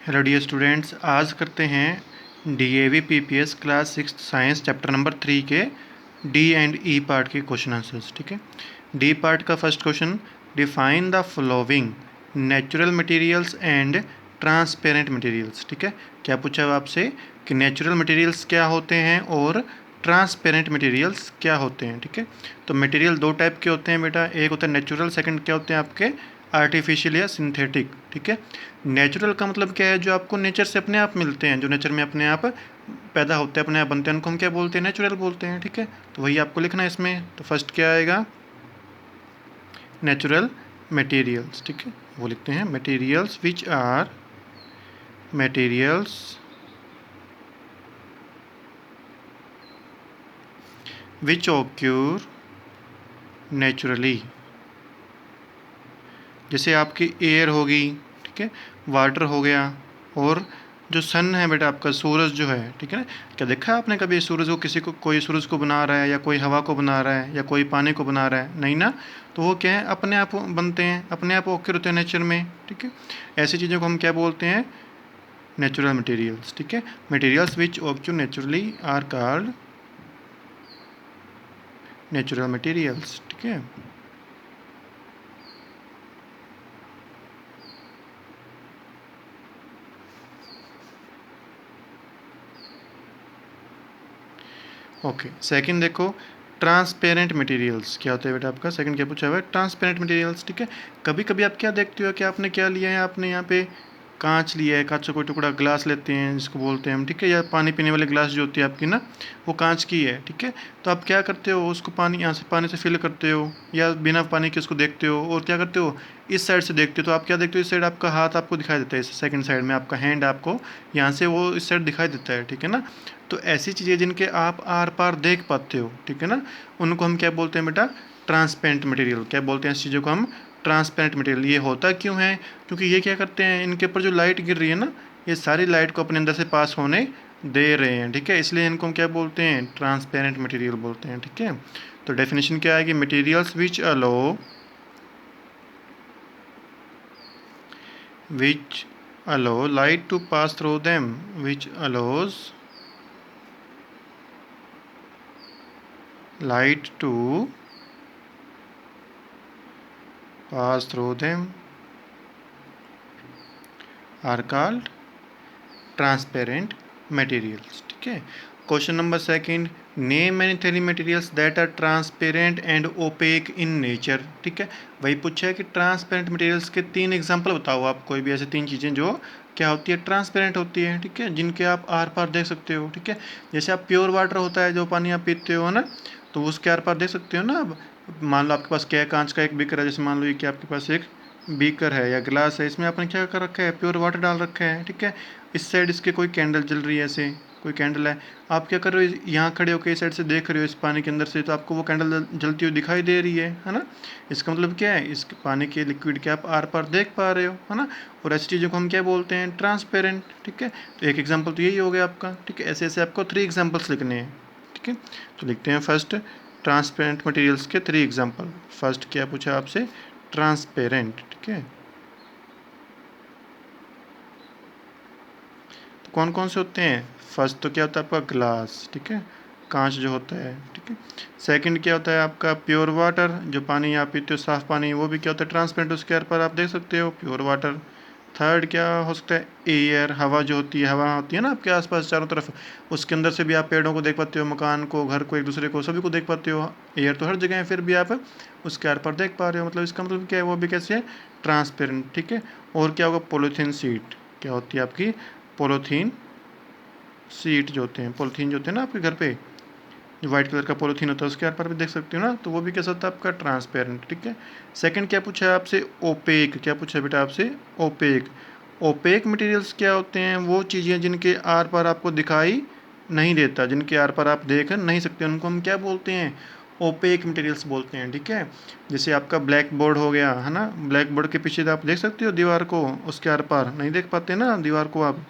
Hello dear students, आज करते हैं DAV PPS class 6 science chapter number 3 के डी एंड ई पार्ट के क्वेश्चन आंसर्स। ठीक है, डी पार्ट का first question, define the following natural materials and transparent materials. ठीक है, क्या पूछा है आपसे कि नेचुरल मटेरियल्स क्या होते हैं और ट्रांसपेरेंट मटेरियल्स क्या होते हैं। ठीक है, तो मटेरियल दो टाइप के होते हैं बेटा, एक होता है नेचुरल, सेकंड क्या होते हैं आपके आर्टिफिशियल या सिंथेटिक। ठीक है, नेचुरल का मतलब क्या है, जो आपको नेचर से अपने आप मिलते हैं, जो नेचर में अपने आप पैदा होते हैं, अपने आप बनते हैं, उनको हम क्या बोलते हैं, नेचुरल बोलते हैं। ठीक है, तो वही आपको लिखना है इसमें। तो फर्स्ट क्या आएगा, नेचुरल मटेरियल्स। ठीक है, वो लिखते हैं materials which are materials which occur naturally. जैसे आपकी एयर होगी, ठीक है, वाटर हो गया, और जो सन है बेटा आपका सूरज जो है, ठीक है ना। क्या देखा है आपने कभी सूरज को, किसी को कोई सूरज को बना रहा है, या कोई हवा को बना रहा है, या कोई पानी को बना रहा है? नहीं ना। तो वो क्या है, अपने आप बनते हैं, अपने आप ओके होते हैं नेचर में। ठीक है, ऐसी चीज़ों को हम क्या बोलते हैं, नेचुरल मटेरियल्स। ठीक है, materials which occur naturally are called natural materials. ठीक है, ओके। सेकंड देखो, ट्रांसपेरेंट मटेरियल्स क्या होता है बेटा आपका, सेकंड क्या पूछा हुआ है, ट्रांसपेरेंट मटेरियल्स। ठीक है, कभी कभी आप क्या देखते हो कि आपने क्या लिया है, आपने यहाँ पे कांच लिया है, कांच का कोई टुकड़ा, ग्लास लेते हैं जिसको बोलते हैं हम, ठीक है, या पानी पीने वाले ग्लास जो होती है आपकी ना, वो कांच की है। ठीक है, तो आप क्या करते हो, उसको पानी यहाँ से पानी से फिल करते हो, या बिना पानी के उसको देखते हो, और क्या करते हो, इस साइड से देखते हो। तो आप क्या देखते हो, इस साइड आपका हाथ आपको दिखाई देता है, इस सेकंड साइड में आपका हैंड आपको यहाँ से वो इस साइड दिखाई देता है। ठीक है ना, तो ऐसी चीज़ें जिनके आप आर पार देख पाते हो, ठीक है ना, उनको हम क्या बोलते हैं बेटा, ट्रांसपेरेंट मटेरियल। क्या बोलते हैं इस चीज़ों को हम, ट्रांसपेरेंट मटेरियल। ये होता क्यों है, क्योंकि ये क्या करते हैं, इनके ऊपर जो लाइट गिर रही है ना, ये सारी लाइट को अपने अंदर से पास होने दे रहे हैं। ठीक है, इसलिए इनको हम क्या बोलते हैं, ट्रांसपेरेंट मटेरियल बोलते हैं। ठीक है, तो डेफिनेशन क्या आएगी, materials which allow light to pass through them, which allows light to pass through them are called transparent materials. ठीक है, question number second, name any three materials that are transparent and opaque in nature. ठीक है, वही पूछा है कि transparent materials के तीन एग्जांपल बताओ आप, कोई भी ऐसे तीन चीज़ें जो क्या होती है, ट्रांसपेरेंट होती है। ठीक है, जिनके आप आर पार देख सकते हो। ठीक है, जैसे आप प्योर वाटर होता है, जो पानी आप पीते हो ना, तो उसके आर पार देख सकते हो ना। अब मान लो आपके पास क्या है, कांच का एक बीकर है, जैसे मान लो ये कि आपके पास एक बीकर है या गिलास है, इसमें आपने क्या कर रखा है, प्योर वाटर डाल रखा है। ठीक है, इस साइड इसके कोई कैंडल जल रही है, ऐसे कोई कैंडल है, आप क्या कर रहे हो, यहाँ खड़े होकर इस साइड से देख रहे हो इस पानी के अंदर से, तो आपको वो कैंडल जलती हुई दिखाई दे रही है ना। इसका मतलब क्या है, इस पानी के लिक्विड के आप आर पार देख पा रहे हो, है ना। और ऐसी चीज़ों को हम क्या बोलते हैं, ट्रांसपेरेंट। ठीक है, तो एक एग्जाम्पल तो यही हो गया आपका। ठीक है, ऐसे ऐसे आपको थ्री एग्जाम्पल्स लिखने हैं। ठीक है, तो लिखते हैं फर्स्ट, ट्रांसपेरेंट मटेरियल्स के थ्री एग्जाम्पल। फर्स्ट क्या पूछा आपसे, ट्रांसपेरेंट। ठीक है, तो कौन कौन से होते हैं, फर्स्ट तो क्या होता है आपका ग्लास, ठीक है, कांच जो होता है। ठीक है, सेकंड क्या होता है आपका प्योर वाटर, जो पानी आप पीते हो साफ पानी, वो भी क्या होता है, ट्रांसपेरेंट, उसके आर पर आप देख सकते हो, प्योर वाटर। थर्ड क्या हो सकता है, एयर, हवा जो होती है, हवा होती है ना आपके आसपास चारों तरफ, उसके अंदर से भी आप पेड़ों को देख पाते हो, मकान को, घर को, एक दूसरे को, सभी को देख पाते हो। एयर तो हर जगह है, फिर भी आप उसके आर पर देख पा रहे हो, मतलब इसका मतलब क्या है, वो भी कैसे है, ट्रांसपेरेंट। ठीक है, और क्या होगा, पॉलीथीन शीट, क्या होती है आपकी, पॉलीथीन सीट जो होते हैं, पॉलीथीन जो होते हैं ना आपके घर पे, जो व्हाइट कलर का पॉलीथीन होता है, उसके आर पार भी देख सकते हो ना, तो वो भी कैसा होता है आपका, ट्रांसपेरेंट। ठीक है, सेकंड क्या पूछा है आपसे, ओपेक। क्या पूछा है बेटा आपसे, ओपेक। ओपेक मटेरियल्स क्या होते हैं, वो चीज़ें जिनके आर पार आपको दिखाई नहीं देता, जिनके आर पार आप देख नहीं सकते, उनको हम क्या बोलते हैं, ओपेक मटेरियल्स बोलते हैं। ठीक है, जैसे आपका ब्लैक बोर्ड हो गया, है ना, ब्लैक बोर्ड के पीछे आप देख सकते हो दीवार को, उसके आर पार नहीं देख पाते ना दीवार को आप,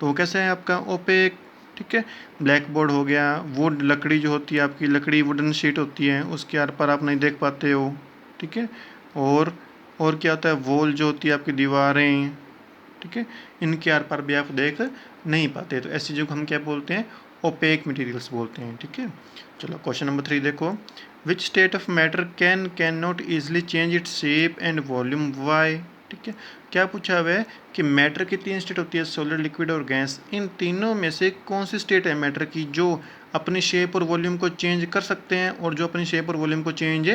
तो वो कैसे है आपका, ओपेक। ठीक है, ब्लैक बोर्ड हो गया, वुड, लकड़ी जो होती है आपकी, लकड़ी वुडन शीट होती है, उसके आर पार आप नहीं देख पाते हो। ठीक है, और और क्या होता है, वॉल जो होती है आपकी दीवारें, ठीक है, इनके आर पार भी आप देख नहीं पाते। तो ऐसी चीज़ों को हम क्या बोलते हैं, ओपेक मटेरियल्स बोलते हैं। ठीक है, चलो क्वेश्चन नंबर 3 देखो, which state of matter can not easily change its shape and volume, why. ठीक है, क्या पूछा हुआ है कि मैटर की 3 स्टेट होती है, सॉलिड, लिक्विड और गैस। इन तीनों में से कौन सी स्टेट है मैटर की जो अपनी शेप और वॉल्यूम को चेंज कर सकते हैं और जो अपनी शेप और वॉल्यूम को चेंज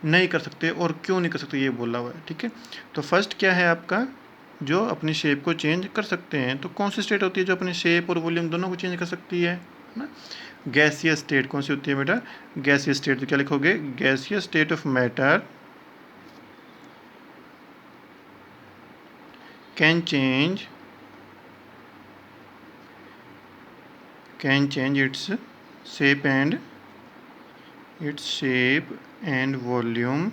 नहीं कर सकते, और क्यों नहीं कर सकते ये बोला हुआ है। ठीक है, तो फर्स्ट क्या है आपका, जो अपनी शेप को चेंज कर सकते हैं। तो कौन सी स्टेट होती है जो अपनी शेप और वॉल्यूम दोनों को चेंज कर सकती है ना। गैसियस स्टेट कौन सी होती है बेटा, गैसियस स्टेट। तो क्या लिखोगे, gaseous state of matter can change its shape and volume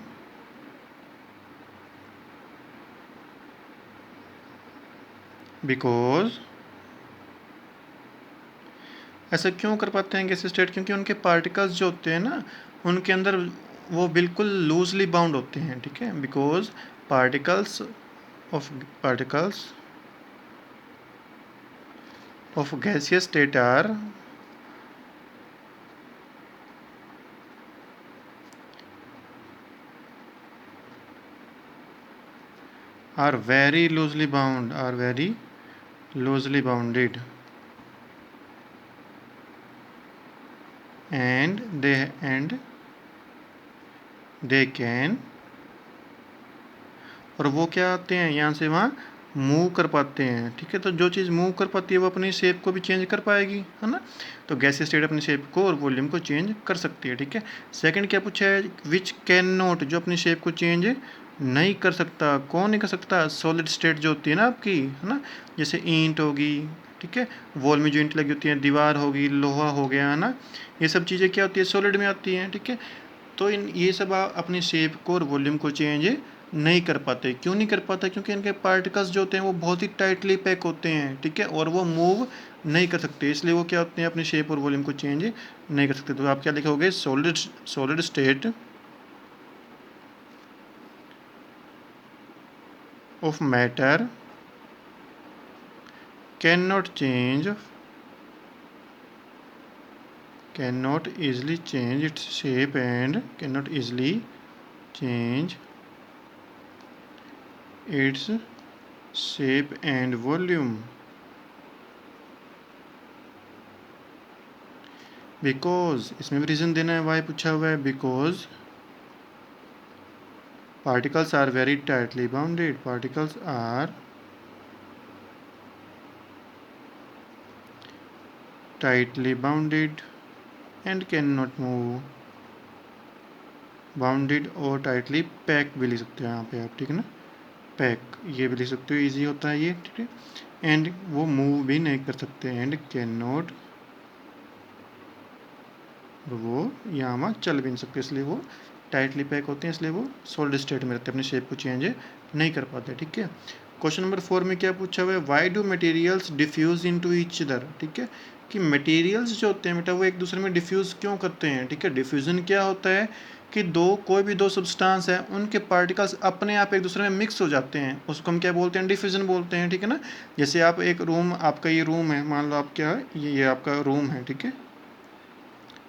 because, ऐसा क्यों कर पाते हैं गैस स्टेट, क्योंकि उनके पार्टिकल्स जो होते हैं ना, उनके अंदर वो बिल्कुल लूजली बाउंड होते हैं। ठीक है, because particles of gaseous state are very loosely bounded and they can, और वो क्या आते हैं यहाँ से वहाँ मूव कर पाते हैं। ठीक है, तो जो चीज़ मूव कर पाती है वो अपनी शेप को भी चेंज कर पाएगी, है ना। तो गैस स्टेट अपनी शेप को और वॉल्यूम को चेंज कर सकती है। ठीक है, सेकंड क्या पूछा है, विच कैन नॉट, जो अपनी शेप को चेंज नहीं कर सकता। कौन नहीं कर सकता, सॉलिड स्टेट जो होती है ना आपकी, है ना, जैसे ईंट होगी, ठीक है, वॉल में जो ईंट लगी होती है, दीवार होगी, लोहा हो गया, है ना, ये सब चीज़ें क्या होती है, सॉलिड में आती हैं। ठीक है, तो इन ये सब अपनी शेप को और वॉल्यूम को चेंज नहीं कर पाते। क्यों नहीं कर पाता, क्योंकि इनके पार्टिकल्स जो होते हैं वो बहुत ही टाइटली पैक होते हैं। ठीक है, और वो मूव नहीं कर सकते, इसलिए वो क्या होते हैं, अपनी शेप और वॉल्यूम को चेंज नहीं कर सकते। तो आप क्या लिखोगे, solid state of matter cannot easily change its shape and cannot easily change its shape and volume because, इसमें भी रीज़न देना है, वाई पूछा हुआ है, because particles are very tightly bounded, particles are tightly bounded and cannot move, bounded और tightly pack भी लिख सकते हो यहाँ पे आप। ठीक है ना, पैक ये भी लिख सकते हो, इजी होता है ये। ठीक है, एंड वो मूव भी नहीं कर सकते, एंड कैन नॉट, वो यहाँ वहाँ चल भी नहीं सकते, इसलिए वो टाइटली पैक होते हैं, इसलिए वो सॉलिड स्टेट में रहते हैं, अपनी शेप को चेंज नहीं कर पाते। ठीक है, क्वेश्चन नंबर 4 में क्या पूछा हुआ है, why do materials diffuse into each other. ठीक है, कि मटेरियल्स जो होते हैं बेटा वो एक दूसरे में डिफ्यूज़ क्यों करते हैं। ठीक है, डिफ्यूज़न क्या होता है कि कोई भी दो सब्सटेंस है, उनके पार्टिकल्स अपने आप एक दूसरे में मिक्स हो जाते हैं, उसको हम क्या बोलते हैं, डिफ्यूज़न बोलते हैं। ठीक है ना, जैसे आप एक रूम, आपका ये रूम है, मान लो आप क्या है, ये आपका रूम है। ठीक है,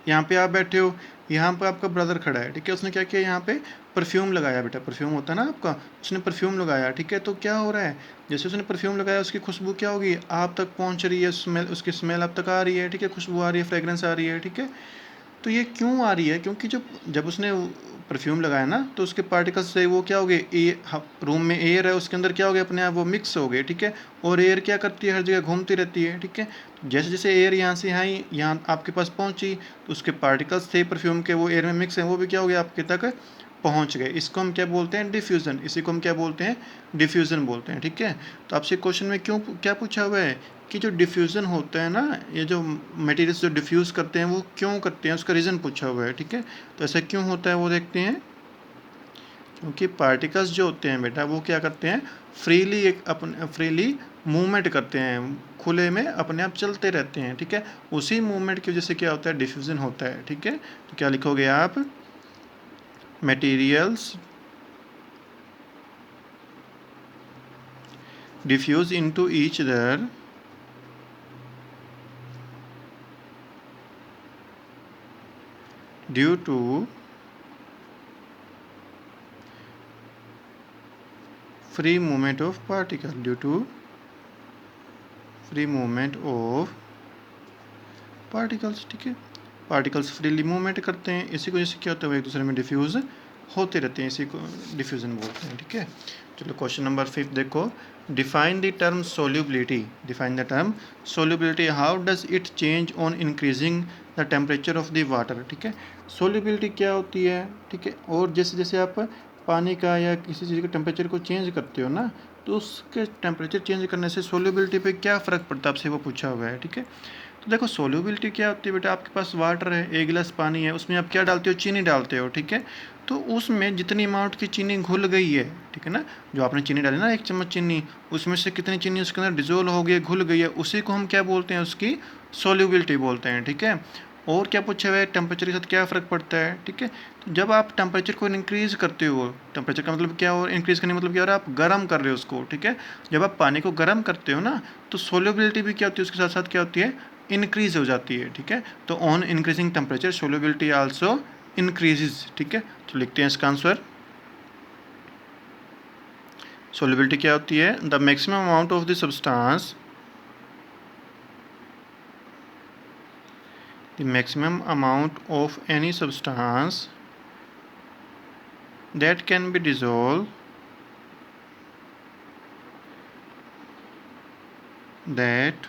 यहाँ पे आप बैठे हो, यहाँ पे आपका ब्रदर खड़ा है। ठीक है, उसने क्या किया, यहाँ पे परफ्यूम लगाया, बेटा परफ्यूम होता है ना आपका, उसने परफ्यूम लगाया। ठीक है, तो क्या हो रहा है, जैसे उसने परफ्यूम लगाया उसकी खुशबू क्या होगी, आप तक पहुँच रही है, स्मेल, उसकी स्मेल आप तक आ रही है। ठीक है, खुशबू आ रही है, फ्रेगरेंस आ रही है। ठीक है, तो ये क्यों आ रही है, क्योंकि जब उसने परफ्यूम लगाया ना, तो उसके पार्टिकल्स से वो क्या हो गए, रूम में एयर है, उसके अंदर क्या हो गया, अपने आप वो मिक्स हो गए। ठीक है, और एयर क्या करती है, हर जगह घूमती रहती है। ठीक है, तो जैसे जैसे एयर यहाँ से यहाँ आपके पास पहुँची, तो उसके पार्टिकल्स थे परफ्यूम के, वो एयर में मिक्स हैं, वो भी क्या हो गया, आपके तक पहुँच गए। इसको हम क्या बोलते हैं, डिफ्यूज़न। इसी को हम क्या बोलते हैं, डिफ्यूज़न बोलते हैं। ठीक है, तो आपसे क्वेश्चन में क्या पूछा हुआ है कि जो डिफ्यूज़न होता है ना, ये जो मटेरियल्स जो डिफ्यूज़ करते हैं वो क्यों करते हैं, उसका रीज़न पूछा हुआ है। ठीक है, तो ऐसा क्यों होता है वो देखते हैं, क्योंकि पार्टिकल्स जो होते हैं बेटा वो क्या करते हैं, फ्रीली मूवमेंट करते हैं, खुले में अपने आप चलते रहते हैं। ठीक है, उसी मूवमेंट की वजह से क्या होता है, डिफ्यूज़न होता है। ठीक है, तो क्या लिखोगे आप, materials diffuse into each other due to free movement of particle, due to free movement of particles, ठीक है। पार्टिकल्स फ्रीली मूवमेंट करते हैं, इसी को जैसे क्या होता है वो एक दूसरे में डिफ्यूज़ होते रहते हैं, इसी को डिफ्यूज़न बोलते हैं, ठीक है। चलो क्वेश्चन नंबर 5 देखो, define the term solubility, define the term solubility, how does it change on increasing the temperature of the water, ठीक है। सोल्यूबिलिटी क्या होती है, ठीक है, और जैसे जैसे आप पानी का या किसी चीज़ के टेम्परेचर को चेंज करते हो ना, तो उसके टेम्परेचर चेंज करने से सोल्यूबिलिटी पे क्या फ़र्क पड़ता है, आपसे वो पूछा हुआ है, ठीक है। तो देखो सोल्यूबिलिटी क्या होती है बेटा, आपके पास वाटर है, 1 गिलास पानी है, उसमें आप क्या डालते हो, चीनी डालते हो, ठीक है। तो उसमें जितनी अमाउंट की चीनी घुल गई है, ठीक है ना, जो आपने चीनी डाली ना 1 चम्मच चीनी, उसमें से कितनी चीनी उसके अंदर डिजोल्व हो गई है, घुल गई है, उसी को हम क्या बोलते हैं, उसकी सोल्यूबिलिटी बोलते हैं, ठीक है। और क्या पूछा हुआ है, टेम्परेचर के साथ क्या फ़र्क पड़ता है, ठीक है। तो जब आप टेम्परेचर को इंक्रीज़ करते हो, टेम्परेचर का मतलब क्या हो, इंक्रीज़ करने का मतलब क्या हो रहा है, आप गर्म कर रहे हो उसको, ठीक है। जब आप पानी को गर्म करते हो ना, तो सोल्यूबिलिटी भी क्या होती है, उसके साथ साथ क्या होती है, इंक्रीज हो जाती है, ठीक है। तो on increasing temperature solubility also increases, ठीक है। तो लिखते हैं इसका आंसर, सोल्यूबिलिटी क्या होती है, the maximum amount of the substance, the maximum amount of any substance that can be dissolved, that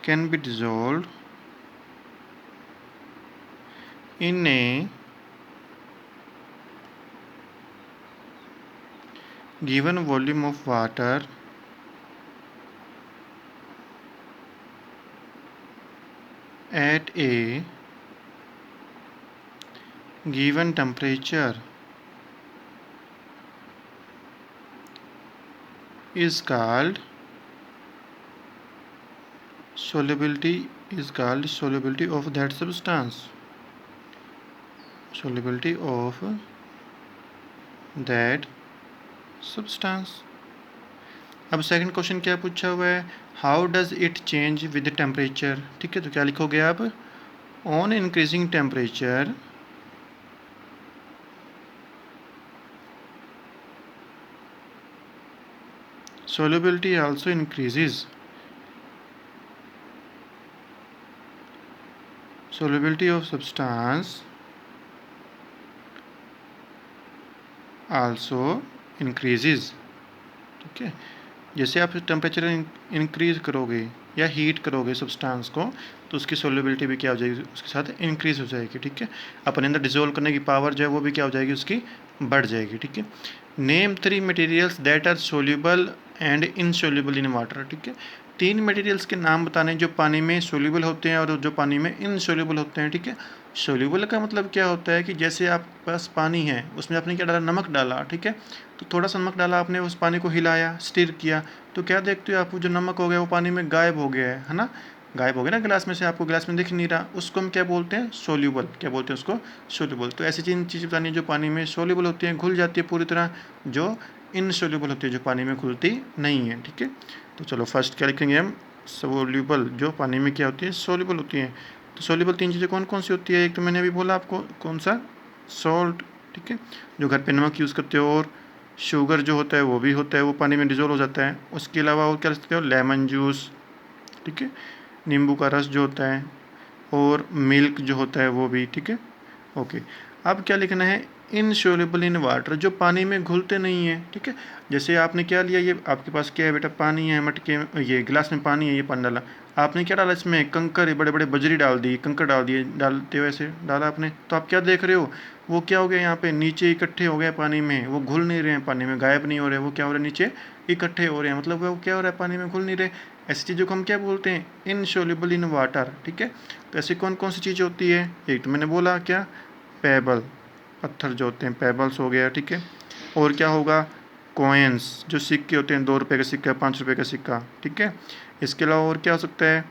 can be dissolved in a given volume of water at a given temperature is called solubility, is called solubility of that substance, solubility of that substance। अब second question क्या पूछा हुआ है, how does it change with temperature, ठीक है। तो क्या लिखोगे आप, on increasing temperature solubility also increases, solubility of substance also increases, ठीक है। जैसे आप टेम्परेचर इंक्रीज करोगे या हीट करोगे सब्सटेंस को, तो उसकी सोल्यूबिलिटी भी क्या हो जाएगी, उसके साथ इंक्रीज हो जाएगी, ठीक है। अपने अंदर डिजोल्व करने की पावर जो है वो भी क्या हो जाएगी, उसकी बढ़ जाएगी, ठीक है। Name 3 materials that are soluble and insoluble in water, ठीक है। 3 मटेरियल्स के नाम बताने जो पानी में सोल्यूबल होते हैं और जो पानी में इनसोल्यूबल होते हैं, ठीक है। सोल्यूबल का मतलब क्या होता है कि जैसे आपके पास पानी है, उसमें आपने क्या डाला, नमक डाला, ठीक है। तो थोड़ा सा नमक डाला आपने, उस पानी को हिलाया, स्टिर किया, तो क्या देखते हो आप, जो नमक हो गया वो पानी में गायब हो गया है ना, गायब हो गया ना गिलास में से, आपको गिलास में दिख नहीं रहा, उसको हम क्या बोलते हैं, सोल्यूबल, क्या बोलते हैं उसको, सोल्यूबल। तो ऐसी चीज़ बतानी है जो पानी में सोल्यूबल होती हैं, घुल जाती है पूरी तरह, जो इनसोल्यूबल होती है, जो पानी में घुलती नहीं है, ठीक है। तो चलो फर्स्ट क्या लिखेंगे हम, सोल्यूबल, जो पानी में क्या होती है, सोल्यूबल होती हैं। तो सोल्यूबल 3 चीज़ें कौन कौन सी होती है, एक तो मैंने अभी बोला आपको, कौन सा, सॉल्ट, ठीक है, जो घर पे नमक यूज़ करते हो, और शुगर जो होता है वो भी होता है, वो पानी में डिजोल्व हो जाता है। उसके अलावा और क्या रख सकते हो, लेमन जूस, ठीक है, नींबू का रस जो होता है, और मिल्क जो होता है वो भी, ठीक है। ओके, अब क्या लिखना है, इनसोल्यूबल इन वाटर, जो पानी में घुलते नहीं हैं, ठीक है। जैसे आपने क्या लिया, ये आपके पास क्या है बेटा, पानी है, मटके, ये गिलास में पानी है, ये पानी डाला, आपने क्या डाला इसमें, कंकर, बड़े बड़े बजरी डाल दी, कंकर डाल दिए, डालते हो ऐसे डाला आपने, तो आप क्या देख रहे हो, वो क्या हो गया, यहाँ पे नीचे इकट्ठे हो गए पानी में, वो घुल नहीं रहे हैं पानी में, गायब नहीं हो रहे, वो क्या हो रहे हैं, नीचे इकट्ठे हो रहे हैं, मतलब वो क्या हो रहा है, पानी में घुल नहीं रहे। ऐसी चीज़ों को हम क्या बोलते हैं, इनसोल्यूबल इन वाटर, ठीक है। तो ऐसी कौन कौन सी चीज़ होती है, एक तो मैंने बोला क्या, पेबल, पत्थर जो होते हैं, पेबल्स हो गया, ठीक है। और क्या होगा, कॉइन्स, जो सिक्के होते हैं, 2 रुपये का सिक्का, 5 रुपये का सिक्का, ठीक है। इसके अलावा और क्या हो सकता है,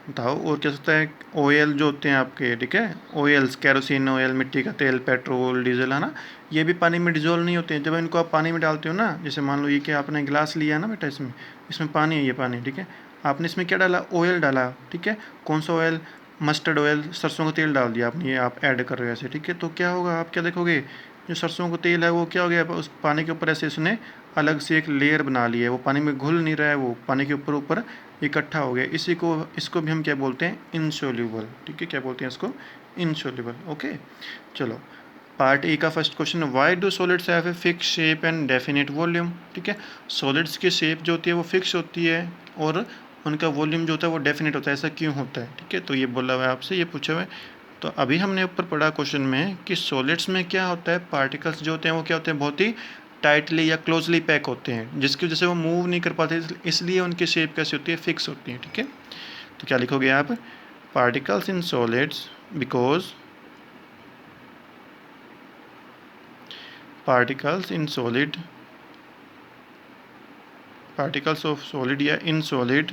बताओ और क्या सकता है। ऑयल जो होते हैं आपके, ठीक है, ऑयल्स, कैरोसिन ऑयल, मिट्टी का तेल, पेट्रोल, डीजल, है ना, ये भी पानी में डिजोल्व नहीं होते हैं। जब इनको आप पानी में डालते हो ना, जैसे मान लो ये कि आपने गिलास लिया है ना बेटा, इसमें इसमें पानी है, ये पानी, ठीक है, आपने इसमें क्या डाला, ऑयल डाला, ठीक है, कौन सा ऑयल, मस्टर्ड ऑयल, सरसों का तेल डाल दिया आपने, ये आप ऐड कर रहे हो ऐसे, ठीक है, तो क्या होगा, आप क्या देखोगे, जो सरसों का तेल है वो क्या हो गया, उस पानी के ऊपर ऐसे उसने अलग से एक लेयर बना ली है, वो पानी में घुल नहीं रहा है, वो पानी के ऊपर ऊपर इकट्ठा हो गया। इसको भी हम क्या बोलते हैं, इनसोल्यूबल, ठीक है, क्या बोलते हैं इसको, इनसोल्यूबल। ओके, चलो पार्ट ए का first question, why do solids have a fix shape and definite volume, ठीक है, सॉलिड्स की शेप जो होती है वो फिक्स होती है और उनका वॉल्यूम जो होता है वो डेफिनेट होता है, ऐसा क्यों होता है, ठीक है, तो ये बोला हुआ है आपसे, ये पूछा हुआ है। तो अभी हमने ऊपर पढ़ा क्वेश्चन में कि सॉलिड्स में क्या होता है, पार्टिकल्स जो होते हैं वो क्या होते हैं, बहुत ही टाइटली या क्लोजली पैक होते हैं, जिसकी वजह से वो मूव नहीं कर पाते, इसलिए उनकी शेप कैसी होती है, फिक्स होती है, ठीक है। तो क्या लिखोगे आप, particles in solids, because particles in solid particles of solid या in solid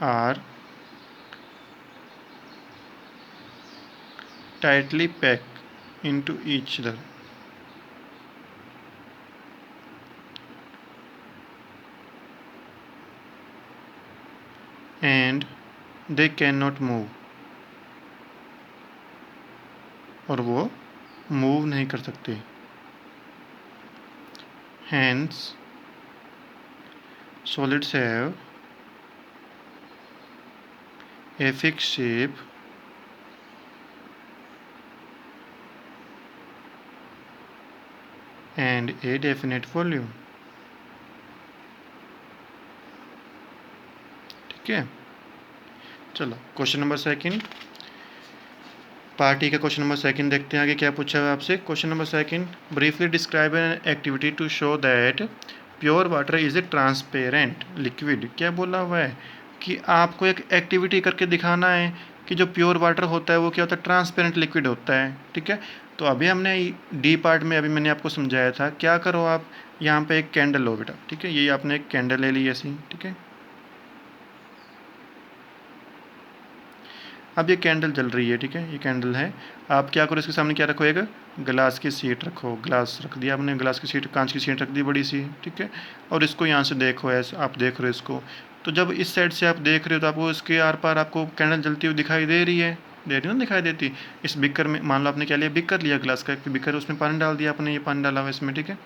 are tightly packed into each other and they cannot move, और वो मूव नहीं कर सकते। Hence solids have a fixed shape and a definite volume, ठीक है। चलो question number second, party का क्वेश्चन नंबर सेकंड देखते हैं आगे क्या पूछा है आपसे। Question number second, briefly describe an activity to show that pure water is a transparent liquid. क्या बोला हुआ है कि आपको एक एक्टिविटी करके दिखाना है कि जो प्योर वाटर होता है वो क्या होता है, ट्रांसपेरेंट लिक्विड होता है, ठीक है। तो अभी हमने डी पार्ट में अभी मैंने आपको समझाया था, क्या करो आप यहाँ पे एक कैंडल लो बेटा, ठीक है, ये आपने एक कैंडल ले ली ऐसी, ठीक है। अब ये कैंडल जल रही है, ठीक है, ये कैंडल है। आप क्या करो, इसके सामने क्या रखो, एक गिलास की सीट रखो, गिलास रख दिया आपने, गिलास की सीट, कांच की सीट रख दी बड़ी सी, ठीक है। और इसको यहाँ से देखो, ऐसे आप देख रहे हो इसको, तो जब इस साइड से आप देख रहे हो तो आपको इसके आर पार आपको कैंडल जलती हुई दिखाई दे रही है, दे रही है ना, दिखाई देती। इस बिकर में मान लो आपने क्या लिया, बिकर लिया ग्लास का, बिकर, उसमें पानी डाल दिया आपने, ये पानी डाला हुआ इसमें, ठीक है।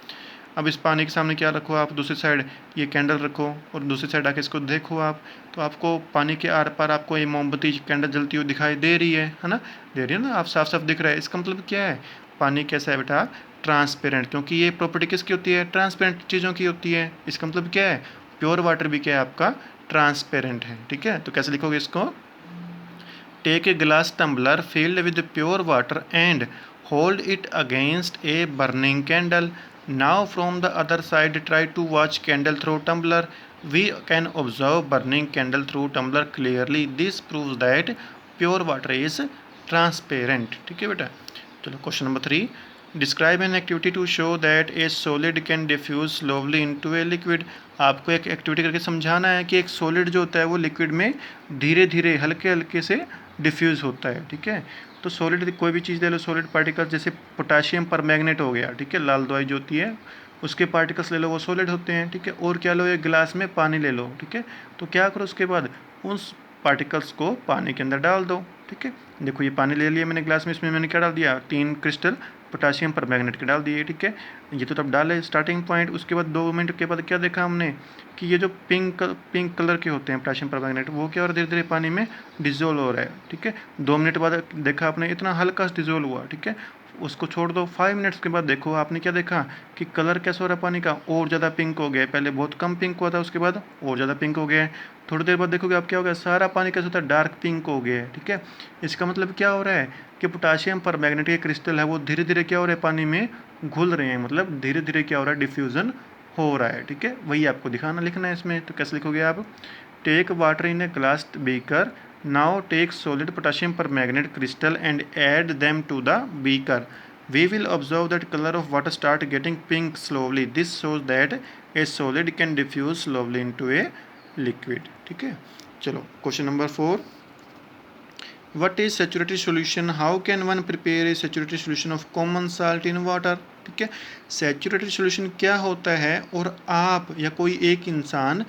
अब इस पानी के सामने क्या रखो आप, दूसरी साइड ये कैंडल रखो और दूसरी साइड आके इसको देखो आप, तो आपको पानी के आर पार आपको ये मोमबत्ती कैंडल जलती हुई दिखाई दे रही है ना, दे रही है ना, आप साफ साफ दिख रहा है। इसका मतलब क्या है, पानी कैसा है बेटा, ट्रांसपेरेंट, क्योंकि ये प्रॉपर्टी किसकी होती है, ट्रांसपेरेंट चीज़ों की होती है। इसका मतलब क्या है, प्योर वाटर भी क्या है आपका, ट्रांसपेरेंट है, ठीक है। तो कैसे लिखोगे इसको, take a glass tumbler filled with pure water and hold it against a burning candle. Now from the other side try to watch candle through tumbler. We can observe burning candle through tumbler clearly. This proves that pure water is transparent. ठीक है बेटा। चलो question number 3, describe an activity to show that a solid can diffuse slowly into a liquid. आपको एक activity करके समझाना है कि एक सॉलिड जो होता है वो लिक्विड में धीरे धीरे हल्के हल्के से डिफ्यूज़ होता है, ठीक है। तो सॉलिड कोई भी चीज़ ले लो, सॉलिड पार्टिकल्स, जैसे पोटाशियम परमैंगनेट हो गया, ठीक है, लाल दवाई जो होती है उसके पार्टिकल्स ले लो, वो सॉलिड होते हैं, ठीक है। और क्या लो, एक गिलास में पानी ले लो, ठीक है। तो क्या करो उसके बाद, उस पार्टिकल्स को पानी के अंदर डाल दो, ठीक है। देखो ये पानी ले लिया मैंने ग्लास में, इसमें मैंने क्या डाल दिया, 3 क्रिस्टल पोटाशियम परमैंगनेट के डाल दिए, ठीक है। ये तो तब डाले स्टार्टिंग पॉइंट। उसके बाद 2 मिनट के बाद क्या देखा हमने कि ये जो पिंक कलर के होते हैं पोटाशियम परमैंगनेट, वो क्या और धीरे धीरे पानी में डिजोल्व हो रहा है, ठीक है। 2 मिनट बाद देखा आपने इतना हल्का सा डिजोल्व हुआ, ठीक है। उसको छोड़ दो, 5 मिनट्स के बाद देखो आपने क्या देखा कि कलर कैसा हो रहा है पानी का, और ज़्यादा पिंक हो गया। पहले बहुत कम पिंक हुआ था, उसके बाद और ज़्यादा पिंक हो गया है। थोड़ी देर बाद देखोगे आप क्या हो गया, सारा पानी कैसा होता है, डार्क पिंक हो गया है, ठीक है। इसका मतलब क्या हो रहा है कि पोटाशियम परमैंगनेट के क्रिस्टल है वो धीरे धीरे क्या हो रहा है, पानी में घुल रहे हैं, मतलब धीरे धीरे क्या हो रहा है, डिफ्यूज़न हो रहा है, ठीक है। वही आपको दिखाना, लिखना है इसमें। तो कैसे लिखोगे आप, take water in a glass beaker, now take solid potassium permanganate crystal and add them to the beaker. We will observe that color of water start getting pink slowly. This shows that a solid can diffuse slowly into a liquid, ठीक है। चलो question number 4, what is saturated solution, how can one prepare a saturated solution of common salt in water, ठीक है। Saturated solution क्या होता है और आप या कोई एक इंसान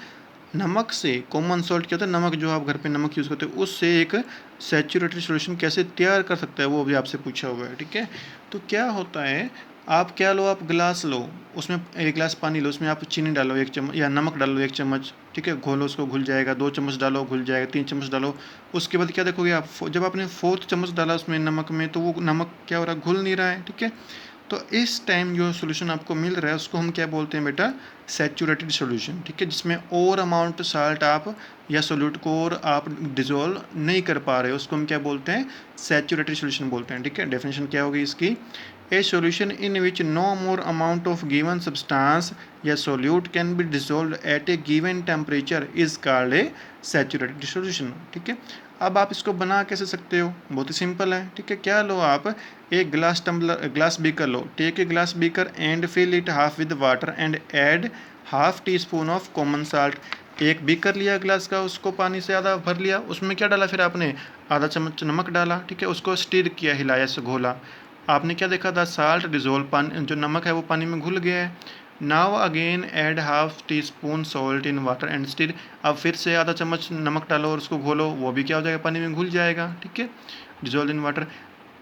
नमक से, कॉमन सॉल्ट क्या होता है, नमक जो आप घर पे नमक यूज़ करते हो उससे एक सैचुरेटेड सॉल्यूशन कैसे तैयार कर सकता है वो भी आपसे पूछा हुआ है, ठीक है। तो क्या होता है, आप क्या लो, आप गिलास लो, उसमें एक गिलास पानी लो, उसमें आप चीनी डालो 1 चम्मच या नमक डालो 1 चम्मच, ठीक है, घोलो उसको, घुल जाएगा। 2 चम्मच डालो घुल जाएगा, 3 चम्मच डालो। उसके बाद क्या देखोगे आप, जब आपने 4th चम्मच डाला उसमें नमक में तो वो नमक क्या हो रहा है, घुल नहीं रहा है, ठीक है। तो इस टाइम जो सोल्यूशन आपको मिल रहा है उसको हम क्या बोलते हैं बेटा, सैचुरेटेड सोल्यूशन, ठीक है, जिसमें और अमाउंट साल्ट आप या सोल्यूट को और आप डिजोल्व नहीं कर पा रहे हो, उसको हम क्या बोलते हैं, सैचुरेटेड सोल्यूशन बोलते हैं, ठीक है। डेफिनेशन क्या होगी इसकी, a solution in which no more amount of given substance या solute can be dissolve at a given temperature is called a saturated solution, ठीक है। अब आप इसको बना कैसे सकते हो, बहुत ही सिंपल है, ठीक है। क्या लो आप, एक ग्लास टम्बलर, ग्लास बीकर लो, take a glass beaker and fill it half with water and add half teaspoon of common salt. एक बीकर लिया ग्लास का, उसको पानी से आधा भर लिया, उसमें क्या डाला फिर आपने, आधा चम्मच नमक डाला, ठीक है, उसको स्टीर किया, हिलाया से घोला। आपने क्या देखा था, साल्ट डिजोल्व, पानी जो नमक है वो पानी में घुल गया है। Now again add half tea spoon salt in water and stir. अब फिर से आधा चम्मच नमक डालो और उसको घोलो, वो भी क्या हो जाएगा, पानी में घुल जाएगा, ठीक है, dissolve in water.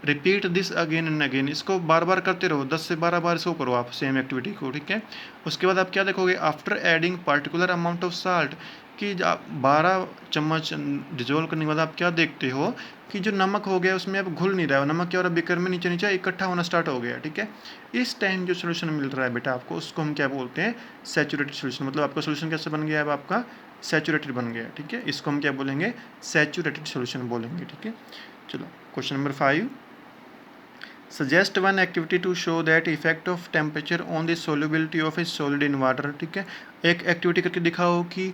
Repeat this again and again, इसको बार बार करते रहो, 10 से 12 बार इसको करो आप सेम एक्टिविटी को, ठीक है। उसके बाद आप क्या देखोगे, after adding particular amount of salt, कि आप 12 चम्मच डिजोल्व करने के बाद आप क्या देखते हो कि जो नमक हो गया उसमें अब घुल नहीं रहा है, नमक क्या हो रहा है, बेकर में नीचे नीचे इकट्ठा होना स्टार्ट हो गया, ठीक है। इस टाइम जो सोल्यूशन मिल रहा है बेटा आपको, उसको हम क्या बोलते हैं, सैचुरेटेड सोल्यूशन। मतलब आपका सोल्यूशन कैसे बन गया, अब आपका सैचुरेटेड बन गया, ठीक है। इसको हम क्या बोलेंगे, सैचुरेटेड सोल्यूशन बोलेंगे, ठीक है। चलो question number 5, suggest one activity to show that effect of temperature on the solubility of a solid in water, ठीक है। एक एक्टिविटी करके दिखाओ कि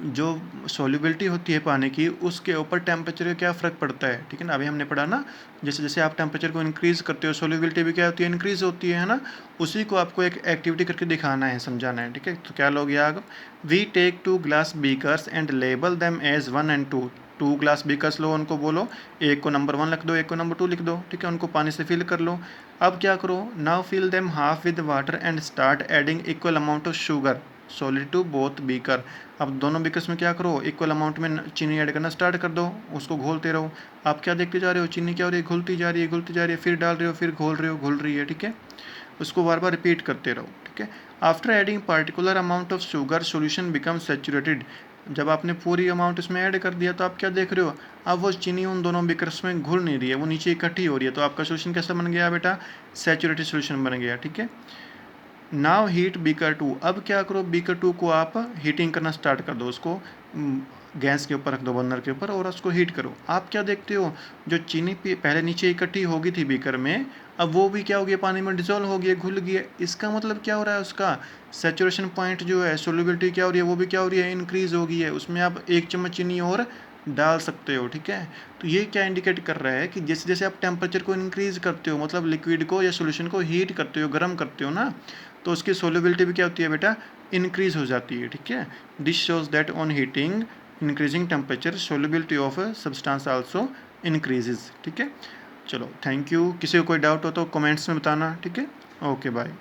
जो सॉल्युबिलिटी होती है पानी की उसके ऊपर टेम्परेचर का क्या फ़र्क पड़ता है, ठीक है ना। अभी हमने पढ़ा ना, जैसे जैसे आप टेम्परेचर को इंक्रीज़ करते हो सॉल्युबिलिटी भी क्या होती है, इंक्रीज़ होती है ना। उसी को आपको एक एक्टिविटी करके दिखाना है, समझाना है, ठीक है। तो क्या लोगे आप, we take 2 glass beakers and label them as 1 and 2। 2 glass beakers लो, उनको बोलो एक को नंबर 1 लिख दो, एक को नंबर 2 लिख दो, ठीक है, उनको पानी से फिल कर लो। अब क्या करो, now fill them half with water and start adding equal amount of sugar solid to both beaker. अब दोनों बीकर्स में क्या करो, इक्वल अमाउंट में चीनी ऐड करना स्टार्ट कर दो, उसको घोलते रहो। आप क्या देखते जा रहे हो, चीनी क्या हो रही है, घुलती जा रही है, घुलती जा रही है, फिर डाल रहे हो, फिर घोल रहे हो, घुल रही है, ठीक है। उसको बार बार रिपीट करते रहो, ठीक है। After adding particular amount of sugar solution become saturated. जब आपने पूरी अमाउंट इसमें ऐड कर दिया तो आप क्या देख रहे हो, अब वो चीनी उन दोनों बीकर्स में घुल नहीं रही है, वो नीचे इकट्ठी हो रही है। तो आपका सोल्यूशन कैसा बन गया बेटा, सैचुरेटेड सोल्यूशन बन गया, ठीक है। नाव हीट बीकर 2। अब क्या करो, बीकर 2 को आप हीटिंग करना स्टार्ट कर दो, उसको गैस के ऊपर रख दो, बर्नर के ऊपर, और उसको हीट करो। आप क्या देखते हो, जो चीनी पहले नीचे इकट्ठी होगी थी बीकर में, अब वो भी क्या हो गया, पानी में डिजोल्व हो गया, घुल गया। इसका मतलब क्या हो रहा है, उसका सेचुरेशन पॉइंट जो है, सोल्युबिलिटी क्या हो रही है, वो भी क्या हो रही है, इंक्रीज हो गई है। उसमें आप 1 चम्मच चीनी और डाल सकते हो, ठीक है। तो ये क्या इंडिकेट कर रहा है कि जैसे जैसे आप टेम्परेचर को इंक्रीज करते हो, मतलब लिक्विड को या सोल्यूशन को हीट करते हो, गर्म करते हो ना, तो उसकी सोल्युबिलिटी भी क्या होती है बेटा, इंक्रीज हो जाती है, ठीक है। This shows that on heating increasing temperature solubility of substance also increases, ठीक है। चलो थैंक यू, किसी को कोई डाउट हो तो कमेंट्स में बताना, ठीक है। Okay bye.